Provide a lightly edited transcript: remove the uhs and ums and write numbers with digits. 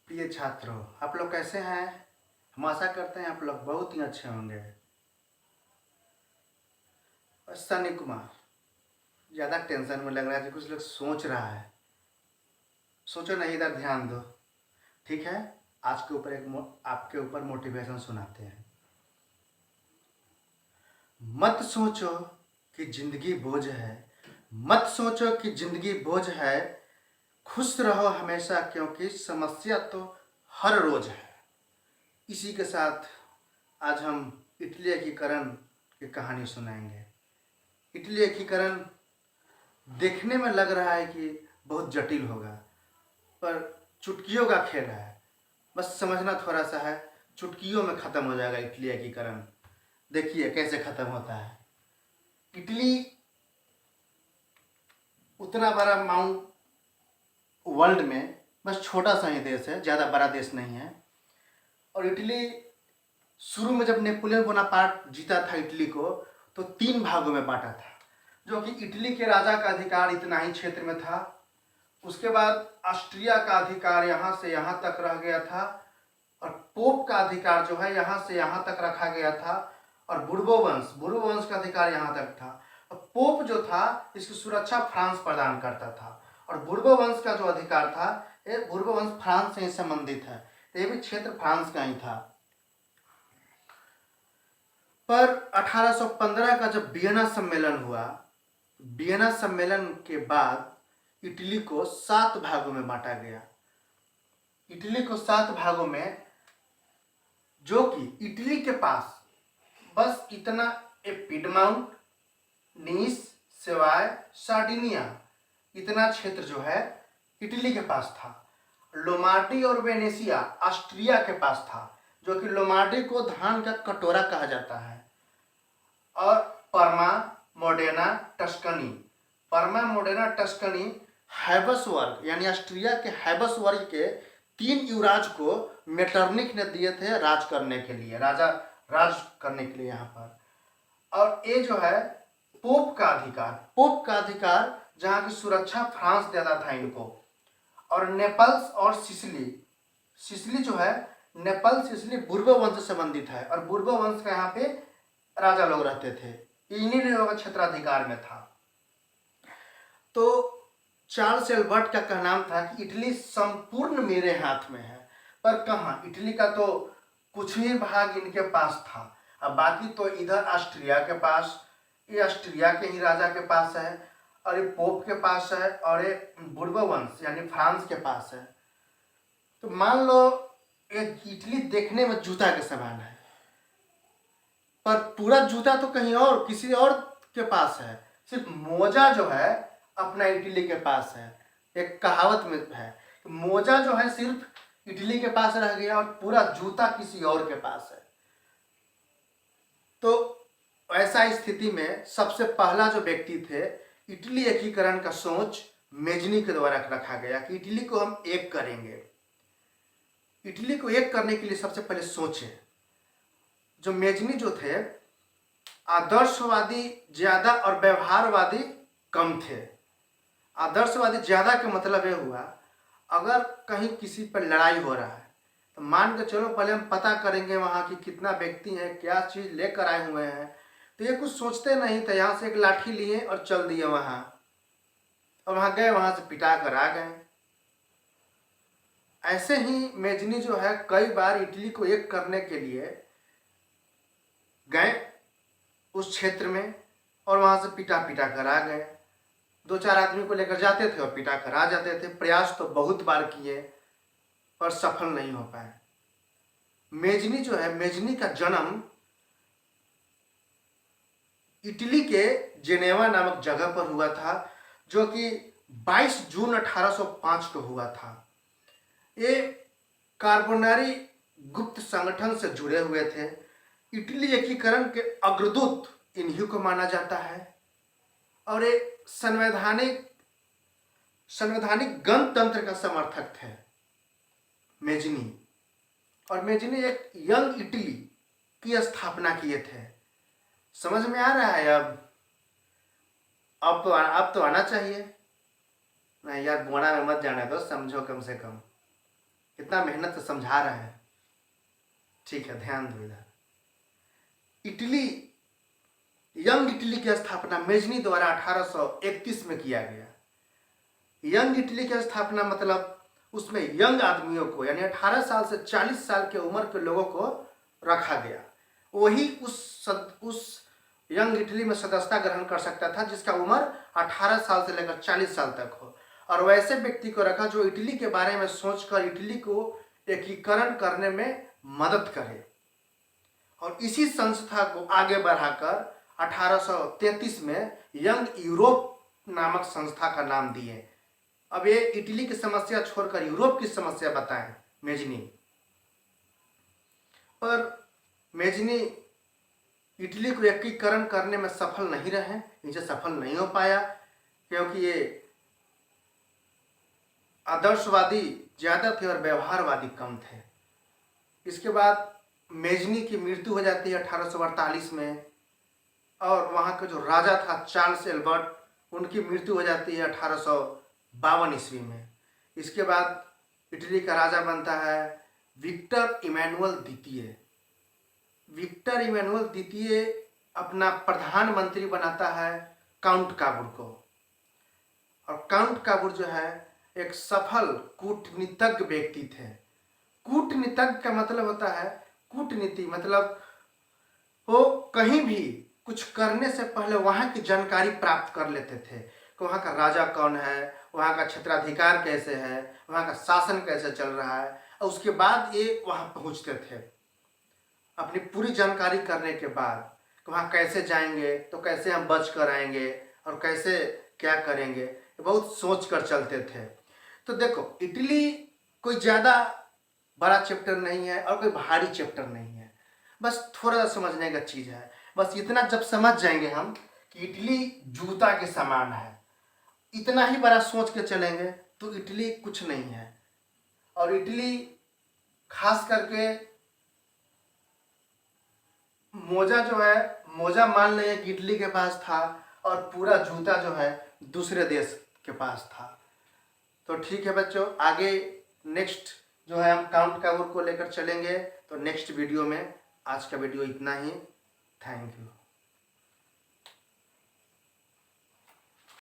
प्रिय छात्रों, आप लोग कैसे हैं? हम आशा करते हैं आप लोग बहुत ही अच्छे होंगे। और सनी कुमार ज़्यादा टेंशन में लग रहा है कि कुछ लोग सोच रहा है। सोचो नहीं, इधर ध्यान दो। ठीक है, आज के ऊपर आपके ऊपर मोटिवेशन सुनाते हैं। मत सोचो कि जिंदगी बोझ है, मत सोचो कि जिंदगी बोझ है। खुश रहो हमेशा क्योंकि समस्या तो हर रोज है। इसी के साथ आज हम इटली एकीकरण की कहानी सुनाएंगे। इटली एकीकरण देखने में लग रहा है कि बहुत जटिल होगा, पर चुटकियों का खेल है। बस समझना थोड़ा सा है, चुटकियों में ख़त्म हो जाएगा इटली एकीकरण। देखिए कैसे ख़त्म होता है। इटली उतना बड़ा माउंट वर्ल्ड में बस छोटा सा ही देश है, ज़्यादा बड़ा देश नहीं है। और इटली शुरू में जब नेपोलियन बोनापार्ट जीता था इटली को, तो 3 भागों में बांटा था, जो कि इटली के राजा का अधिकार इतना ही क्षेत्र में था। उसके बाद ऑस्ट्रिया का अधिकार यहाँ से यहाँ तक रह गया था, और पोप का अधिकार जो है यहाँ से यहाँ तक रखा गया था, और बुर्बो वंश का अधिकार यहाँ तक था। और पोप जो था इसकी सुरक्षा फ्रांस प्रदान करता था, और बुर्बो वंश का जो अधिकार था, ये बुर्बो वंश फ्रांस से ही संबंधित है, तो ये भी क्षेत्र फ्रांस का ही था। पर 1815 का जब वियना सम्मेलन हुआ, वियना सम्मेलन के बाद इटली को 7 भागों में बांटा गया। इटली को 7 भागों में, जो कि इटली के पास बस इतना पिडमाउंट, नीस, सेवाय, सार्डिनिया, इतना क्षेत्र जो है इटली के पास था। लोमार्डी और वेनेसिया ऑस्ट्रिया के पास था, जो कि लोमार्डी को धान का कटोरा कहा जाता है। और परमा, मोडेना, टस्कनी, परमा, मोडेना, टस्कनी हैबस वर्ग यानी ऑस्ट्रिया के हैबस वर्ग के 3 युवराज को मेटरनिक ने दिए थे राज करने के लिए, राज करने के लिए यहाँ पर। और ये जो है पोप का अधिकार जहाँ की सुरक्षा फ्रांस देता था इनको। और नेपल्स और सिसिली जो है, नेपल सिसिली बुर्बो वंश से संबंधित है, और बुर्बो वंश का यहाँ पे राजा लोग रहते थे। इन्हीं लोगों का क्षेत्राधिकार में था। तो चार्ल्स एल्बर्ट का कहना था कि इटली संपूर्ण मेरे हाथ में है। पर कहाँ, इटली का तो कुछ ही भाग इनके पास था, अब बाकी तो इधर ऑस्ट्रिया के पास, ये ऑस्ट्रिया के ही राजा के पास है, और ये पोप के पास है, और ये बुर्बो वंश यानी फ्रांस के पास है। तो मान लो ये इटली देखने में जूता के समान है, पर पूरा जूता तो कहीं और किसी और के पास है। सिर्फ मोजा जो है अपना इटली के पास है। एक कहावत में है, मोजा जो है सिर्फ इटली के पास रह गया, और पूरा जूता किसी और के पास है। तो ऐसा स्थिति में सबसे पहला जो व्यक्ति थे, इटली एकीकरण का सोच मेजनी के द्वारा रखा गया कि इटली को हम एक करेंगे। इटली को एक करने के लिए सबसे पहले सोचे, जो मेजनी जो थे आदर्शवादी ज्यादा और व्यवहारवादी कम थे। आदर्शवादी ज्यादा का मतलब ये हुआ, अगर कहीं किसी पर लड़ाई हो रहा है तो मान के चलो पहले हम पता करेंगे वहाँ की कितना व्यक्ति है, क्या चीज़ लेकर आए हुए हैं। तो ये कुछ सोचते नहीं थे, यहाँ से एक लाठी लिए और चल दिए वहाँ, और वहाँ गए, वहाँ से पिटा कर आ गए। ऐसे ही मेजनी जो है कई बार इटली को एक करने के लिए गए उस क्षेत्र में, और वहाँ से पिटा कर आ गए। 2-4 आदमी को लेकर जाते थे और पिटा कर आ जाते थे। प्रयास तो बहुत बार किए पर सफल नहीं हो पाए। मेजनी जो है, मेजनी का जन्म इटली के जेनेवा नामक जगह पर हुआ था, जो कि 22 जून 1805 को हुआ था। ये कार्बोनारी गुप्त संगठन से जुड़े हुए थे। इटली एकीकरण के अग्रदूत इन्हीं को माना जाता है, और ये संवैधानिक गणतंत्र का समर्थक थे मेजनी। और मेजनी एक यंग इटली की स्थापना किए थे। समझ में आ रहा है? अब तो आना चाहिए। नहीं यार, बुआना में मत जाने दो, समझो कम से कम। कितना मेहनत से समझा रहे हैं। ठीक है, ध्यान दो इधर। इटली, यंग इटली की स्थापना मेजनी द्वारा 1831 में किया गया। यंग इटली की स्थापना मतलब उसमें यंग आदमियों को, यानी 18 साल से 40 साल के उम्र के लोगों को रखा गया। वही उस यंग इटली में सदस्यता ग्रहण कर सकता था जिसका उम्र 18 साल से लेकर 40 साल तक हो, और वैसे व्यक्ति को रखा जो इटली के बारे में सोचकर इटली को एकीकरण करने में मदद करे। और इसी संस्था को आगे बढ़ाकर 1833 में यंग यूरोप नामक संस्था का नाम दिए। अब ये इटली की समस्या छोड़कर यूरोप की समस्या बताएं मेजनी। पर मेजनी इटली को एकीकरण करने में सफल नहीं रहे, इनसे सफल नहीं हो पाया, क्योंकि ये आदर्शवादी ज़्यादा थे और व्यवहारवादी कम थे। इसके बाद मेजनी की मृत्यु हो जाती है 1848 में, और वहाँ का जो राजा था चार्ल्स एल्बर्ट, उनकी मृत्यु हो जाती है 1852 ईस्वी में। इसके बाद इटली का राजा बनता है विक्टर इमैनुअल द्वितीय। विक्टर इमैनुअल द्वितीय अपना प्रधानमंत्री बनाता है काउंट काबुर को, और काउंट काबुर जो है एक सफल कूटनीतिज्ञ व्यक्ति थे। कूटनीतिज्ञ का मतलब होता है, कूटनीति मतलब वो कहीं भी कुछ करने से पहले वहाँ की जानकारी प्राप्त कर लेते थे कि वहाँ का राजा कौन है, वहाँ का क्षेत्राधिकार कैसे है, वहाँ का शासन कैसे चल रहा है, और उसके बाद ये वहाँ पहुँचते थे। अपनी पूरी जानकारी करने के बाद कि वहाँ कैसे जाएंगे, तो कैसे हम बच कर आएंगे, और कैसे क्या करेंगे, बहुत सोच कर चलते थे। तो देखो, इटली कोई ज़्यादा बड़ा चैप्टर नहीं है और कोई भारी चैप्टर नहीं है, बस थोड़ा सा समझने का चीज़ है। बस इतना जब समझ जाएंगे हम कि इटली जूता के समान है, इतना ही बड़ा सोच के चलेंगे तो इटली कुछ नहीं है। और इटली खास करके मोजा जो है, मोजा मान लें कि इटली के पास था, और पूरा जूता जो है दूसरे देश के पास था। तो ठीक है बच्चों, आगे नेक्स्ट जो है हम काउंट काबुर को लेकर चलेंगे। तो नेक्स्ट वीडियो में, आज का वीडियो इतना ही। Thank you.